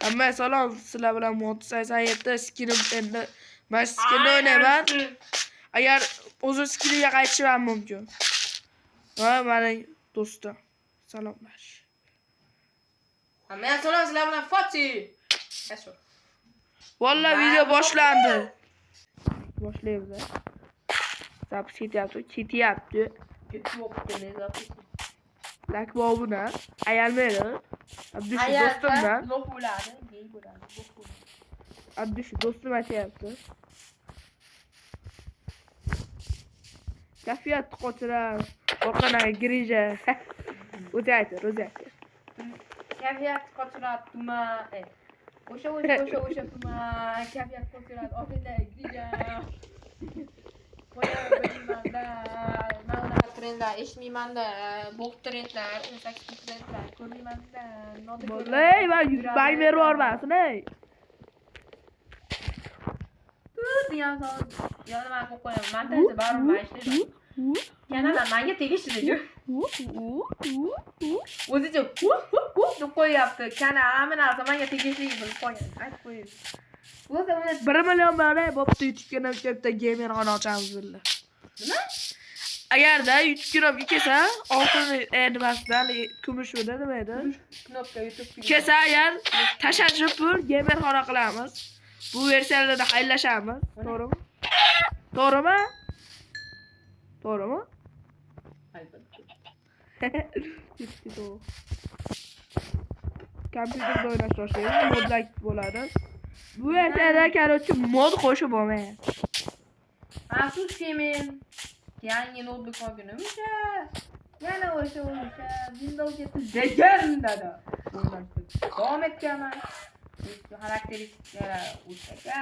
Hamma salom, sizlar bilan mod saytda skinim endi men skinni o'ynayman. Agar o'z skinimga qaytishim mumkin. Va mening do'stim. Salomlash. Hamma salom, sizlar bilan Foti. Asho. Vallahi video boshlandi. Boshlaymiz. Zapis ketyapti. Like bobuna ayalmaydi. Abdush do'stimdan. Lo'q bo'ladi, gey bo'ladi, lo'q bo'ladi. Abdush do'stim aytayapti. Kafiyat qo'tirar. Orqanaga girija. O'zaydi. Kafiyat qo'tirar tuma. O'sha tuma. Kafiyat qo'tirar orqada girija. Qo'ya bilmanda. Mana trendlar eshitmaymanda. Bo'q trendlar, 18 trendlar ko'rmaymanda. Vollay, men bang berib yormasin, ey. Yonima qo'yaman. Montajda baribir ishlaydi. Yana menga tegishli-ku. O'zicha deb qo'yapti. Kanal hamma narsa menga tegishli bilib qo'ygan. Aytib qo'ying. 1 million bora bo'pti YouTube kanalda gamer xona ochamiz bizlar. Nima? Agarda YouTube kanalga kelsa, oltin nimasidan kumush nima edi? Knopka YouTube. Kelsa agar tashlanib pul gamer xona qilamiz. Bu versiyalarda xayrlashamiz. To'g'rimi? Albatta. Kompyuterda o'ynash boshlaymiz, modlar bo'ladi. Bu versiyada короче mod qo'shib bo'lmaydi. Afsuski men yangi notebook olganimcha yana o'sha Windows 7 degan dada. Davom etganman. Xarakteristiklar o'shaga.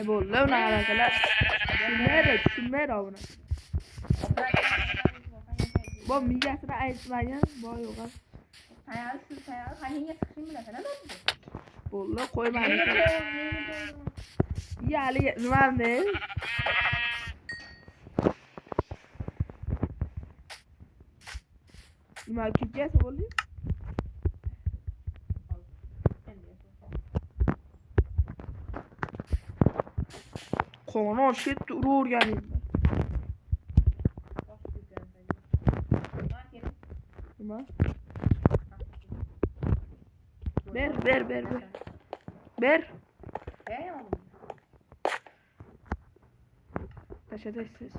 Bo'ldi, unaqa tushunmaydi buni. Bu migasini aytmagan, bu yo'q. Hayal, qaniyga chiqishim bilasan, nima? Bo'ldi, qo'ymadim. Yali, nimani? Nima kechasi bo'ldi? Qo'non shet urganingmi? Nima? Ber. Tashadaysiz.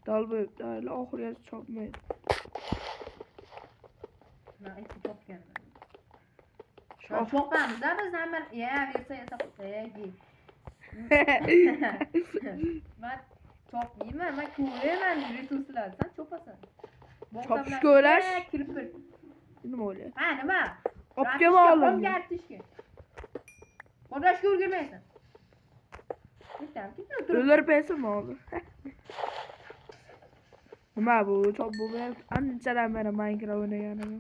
Dalbib, oxiriga chopmaydi. Men aytib topganman. Chopamiz-da biz hamma, versiya qo'yaylik. Men chopmayman, men ko'raman resurslarni, sen chopasan. Chopish ko'rash. Kirpir. Nima o'ylayapsan? Ha, nima? Opga oldim. Qo'rashga o'rganmaysan. O'ldirmaysanmi hozir? Nima bu? Chop bo'lmayapti. Anchadan beri Minecraft o'ynaganim.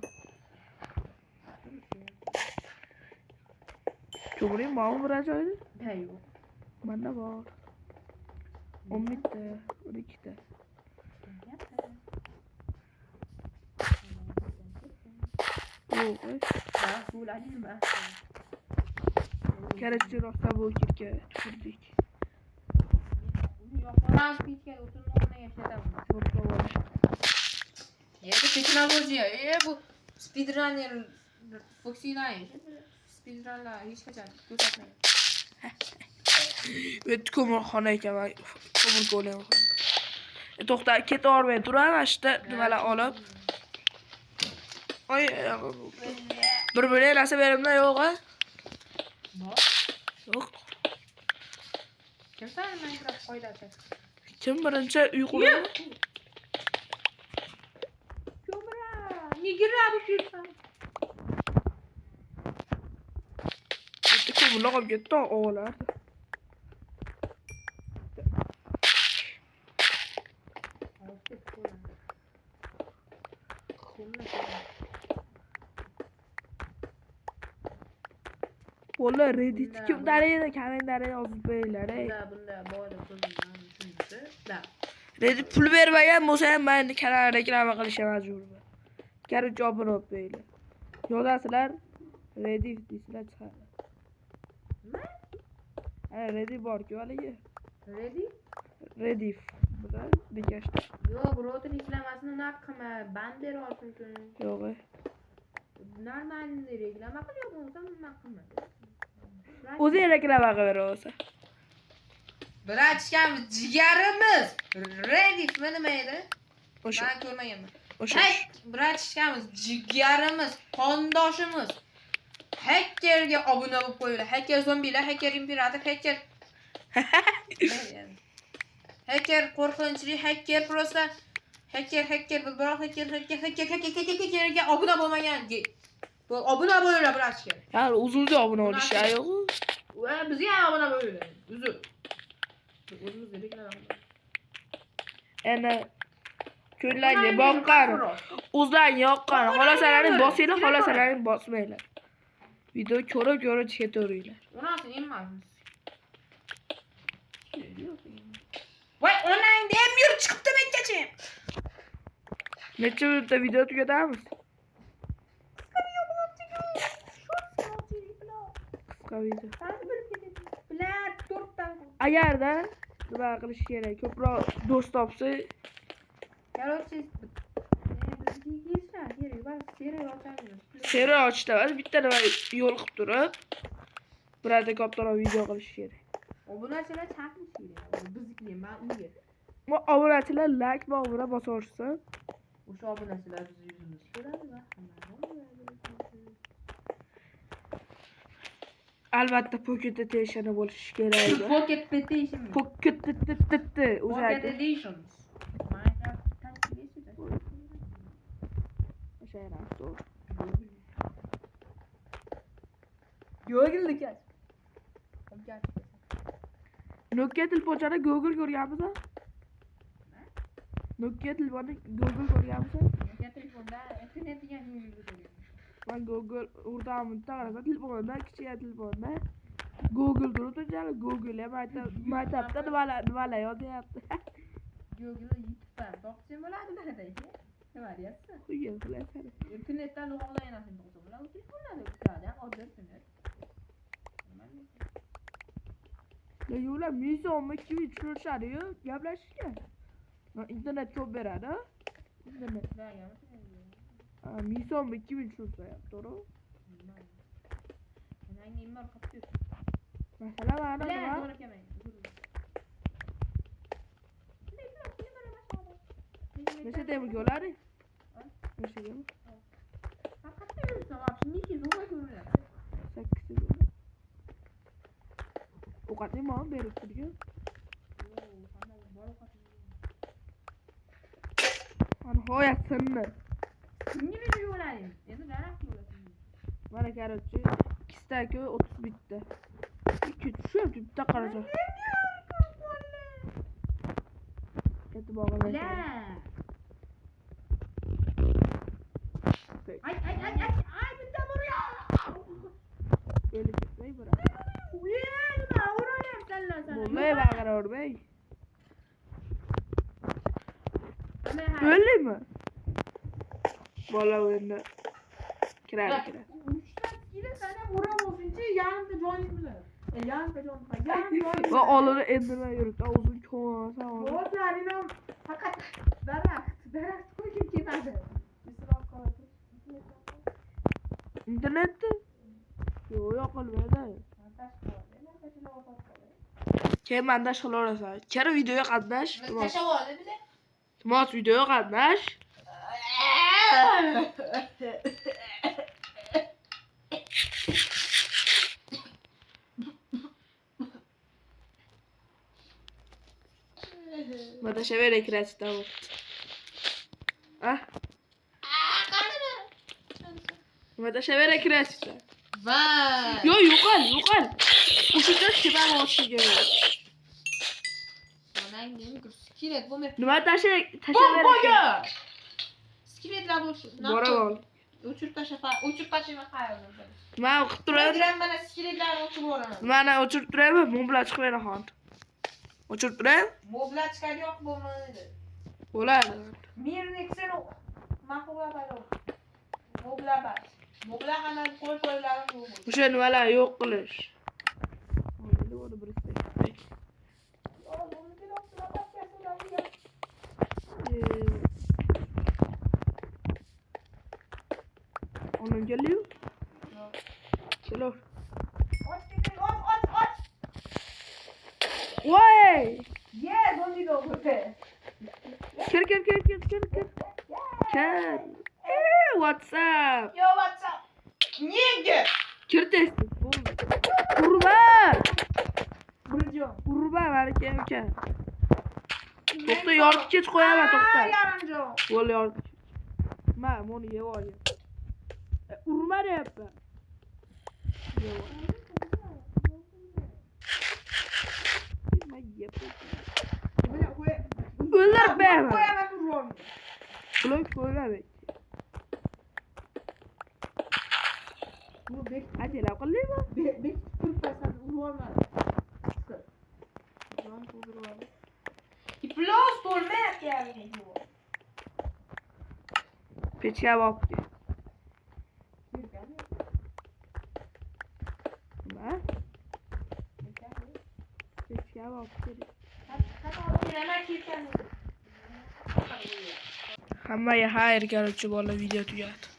Ko'ring, mana bu joyda. Ha, yo'q. Mana bor. 10 ta, 12 ta. Yo'q, Bo'ladimi? Короче, rosta bu kirga tushirdik. Yo'q, pitga o'tirmoqni yashataman. Endi texnologiya, bu speedrunner Foxy'dan speedrunlar hech qachon ko'rsatmagan. Bet ko'mirxona ekan, ko'mir ko'layman. To'xta, keta olmay turaman, ishda nimalar olib. Oy, bir narsa berimda yo'q-a? Yo'q. Kim san Minecraft qo'ydasi? Kim birinchi uyquda? Ko'mira, nigira bu yursan. Bitta ko'mirlar olib ketdi, o'g'lar. Vallahi Reddit kimlarida kommentarda yozib qo'yinglar. Bunda boyda so'zimdan tushunsa, da. Reddit pul bermagan bo'lsa ham men kanalga reklama qilishga majburman. Karıcı abone olup böyle. Yozasılar Rediff deysizlar chiqadi. Nima? Ha, Rediff bor-ku haligi. Ready? Rediff. Buda bekashda. Yo'q, router ishlamasini unaqa qilma. Band bera olsin kun. Yo'q. Normalni reklama qilib bo'lsa nima qilma. O'zi reklama qilib bersa. Bratishkamiz, jigarimiz. Redditmi nima edi? O'sha. Men ko'rmaganman. O'sha. Bratishkamiz, jigarimiz, qondoshimiz. Hackerga obuna bo'lib qo'yinglar. Hacker zombilar, hacker imperator, hacker. Hacker qo'rqinchli, hacker просто hacker biroq hackerga obuna bo'lmagan. Obuna bo'linglar bratishka. Yani uzun abone oluş ya yok. Bizga ham obuna bo'linglar. Uzun. O'zimizga reklama. Ana ko'llarga boqqan, uzdan yoqqan, xolosalaring bosinglar, xolosalaring bosmanglar. Video ko'rib chetaveringlar. Unasi emasmiz. Voy, onang dem yur chiqibdi mengacha. Necha minutda video tugatamiz? Qisqa video. Bilat 4 dan. Agarda nima qilish kerak? Ko'proq do'st topsa, Короче, seri ochishda emas, bitta nima yo'l qilib turib, birada kattaroq video qilish kerak. obunachilar chaqish kerak. Bizniki men unga. Bu obunachilar like va obuna bosa O'sha obunachilar bizni yuzimizni ko'radi va albatta Pocket Edition bo'lishi kerak. Pocket Petition. Pocket Pocket o'zadi. Editions. Minecraft tanqidisi. O'sha yana to'g'ri. Google kat. Nokia telefonchani Google ko'rganmiz? Nokia telefonni Google ko'rganmiz? Nokia telefonda internet degan Google. Men Google urdim, qarasa telefonda, kichik telefonda Google turibdi, Google ham maktabda nimalar yozyapti. Google YouTube'dan to'qson bo'ladi bularda. Nima deyapsiz? Qo'ygan qilasan. Internetdan o'g'irlayapsiz to'qson bo'ladi. Telefonlarda o'tiradi, ham oddiy internet. Yo'la mizonmi kimi tushirishadi-yu, gaplashishga. Internet ko'p beradi. Internet. Mizonmi kimi tushirsa, to'g'ri? Menga email qilib Masalan, mana nima? Necha temir ko'radi? Necha temir? Faqat yursa, вообще zo'rga ko'rinadi. 8 temir. Ovqatni mana berib turgan. Nihoyat sinni. Kimga yo'layim? Endi daraxt yo'lasin. Mana короче, ikkitaki 30 bitta. Ikki tushib bitta qarasa. E'tiborga La. Ay, bitta buraya. Eli ketmay bura. Uyalma, uğrayapsanlar sana. Bo'lmay bag'ara urmay. Ana. O'ldingmi? Bola endi kiradi. Uchta kilo sana uğram olsunca yanımda joying bilan. Yanımda joying. Va olini endimay yuribdi. O'zim ko'rsa. O'zlarini faqat daraxt qo'yib ketadi. Internetda? Yo'q, yoqilmaydi. Keyin montaj qilaversan. Kira videoga qatnash. Tashlab oldi biza. Iltimos videoga qatnash. Mana shavera kirasida vaqt. Ah? Mana shavera kirasida. Vay. Yo, yo'qol. O'shida shibam o'shiga. Onang nima skelet bo'lmaydi. Nima tashavera? Boya. Skeletlar bo'lsin. Bora ol. O'chirib tashlayman qayerdan. Men qilib turaman. Hozir mana skeletlarni o'chirib yuboraman. Mana o'chirib turaman, men bilan chiqib beraman. O'chirib turay? Moblachka yo'q bo'lmaydi. Bo'ladi. Mirni seni ma'qullar bayro. bas. Bular hamma qo'y-qo'ylarim yo'q. O'sha nimalar yo'q qilish. Oyda o'rda bir istek. Onun geliyor. Geliyor. Aç. Vay! Ye, zombi de oldu be. Gel. WhatsApp. Yo, WhatsApp. Niye? Kir testi. Kurba. Burcu. Kurba baraka. To'xta, yorib kech qo'yaman, to'xta. Yarimjo. Bo'l yorib. Men buni yeb olay. Urma deyapman. O'ldirib berma. Qo'yaman urvonim. Blok qo'ymadik. Bu bek Acele qildingmi? bek turpasan urvonim. Jon to'g'ri. İplos to'lmayapti yani. Pechga olib kel. Nima? Pechga olib kel. Hammaga xayr, keluvchi bola video tugadi.